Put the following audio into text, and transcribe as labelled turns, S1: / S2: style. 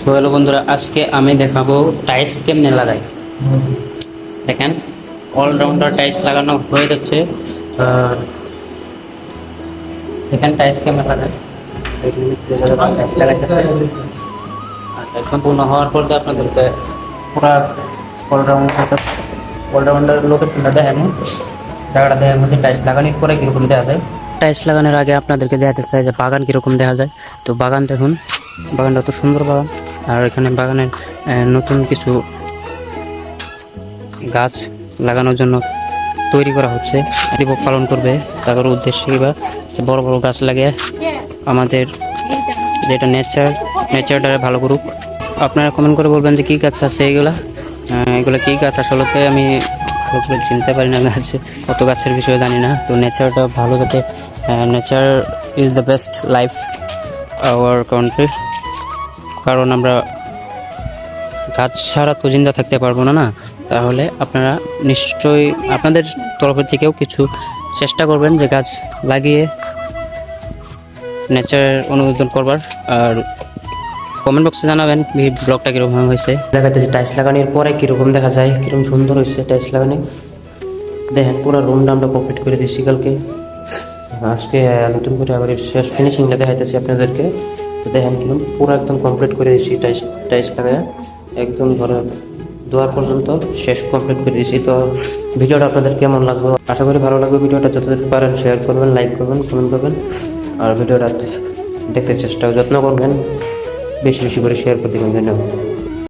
S1: তো হ্যালো বন্ধুরা, আজকে আমি দেখাবো টাইলস কেমনে লাগাই। দেখেন, অলরাউন্ডার টাইলস লাগানো হয়ে যাচ্ছে। দেখেন টাইলস কেমনে লাগাই। টাইলস লাগাইতেছে। আচ্ছা, সম্পূর্ণ হওয়ার পর তো আপনাদেরকে পুরা অলরাউন্ডার লোকেশনটা দেখানো, জায়গাটা দেখার মধ্যে টাইলস লাগানোর পরে কীরকম দেখা যায়। টাইলস লাগানোর আগে আপনাদেরকে দেখাতে চাই যে বাগান কীরকম দেখা যায়। তো বাগান দেখুন, বাগানটা তো সুন্দর বাগান। আর এখানে বাগানের নতুন কিছু গাছ লাগানোর জন্য তৈরি করা হচ্ছে, দিবস পালন করবে। তাদের উদ্দেশ্যে বা যে বড় বড় গাছ লাগিয়ে আমাদের যেটা নেচারটা ভালো করুক। আপনারা কমেন্ট করে বলবেন যে কী গাছ আছে এগুলো কী গাছ। আসলে আমি ভালো করে চিনতে পারি না গাছ, কত গাছের বিষয়ে জানি না। তো নেচারটা ভালো, যাতে nature is the best life our country. কারণ আমরা গাছ ছাড়া তো জিন্দা থাকতে পারবো না। তাহলে আপনারা নিশ্চয়ই আপনাদের তরফের থেকেও কিছু চেষ্টা করবেন যে গাছ লাগিয়ে নেচার অনুমোদন করবার। আর কমেন্ট বক্সে জানাবেন ব্লগটা কীরকম হয়েছে। দেখাতে টাইলস লাগানোর পরে কীরকম দেখা যায়, কীরকম সুন্দর হয়েছে টাইলস লাগানো। দেখেন পুরো রুমটা আমরা কমপ্লিট করে দিচ্ছি কালকে। আজকে নতুন করে আবার শেষ ফিনিশিংটা দেখাইতেছি আপনাদেরকে। তো দেখেন কিরকম পুরো একদম কমপ্লিট করে দিচ্ছি টাইলস লাগায় একদম ঘরে দুয়ার পর্যন্ত শেষ কমপ্লিট করে দিয়েছি। তো ভিডিওটা আপনাদের কেমন লাগবে, আশা করি ভালো লাগবে। ভিডিওটা যতদূর পারেন শেয়ার করবেন, লাইক করবেন, কমেন্ট করবেন। আর ভিডিওটা দেখতে যত্ন করবেন, বেশি বেশি করে শেয়ার করে দেবেন। ধন্যবাদ।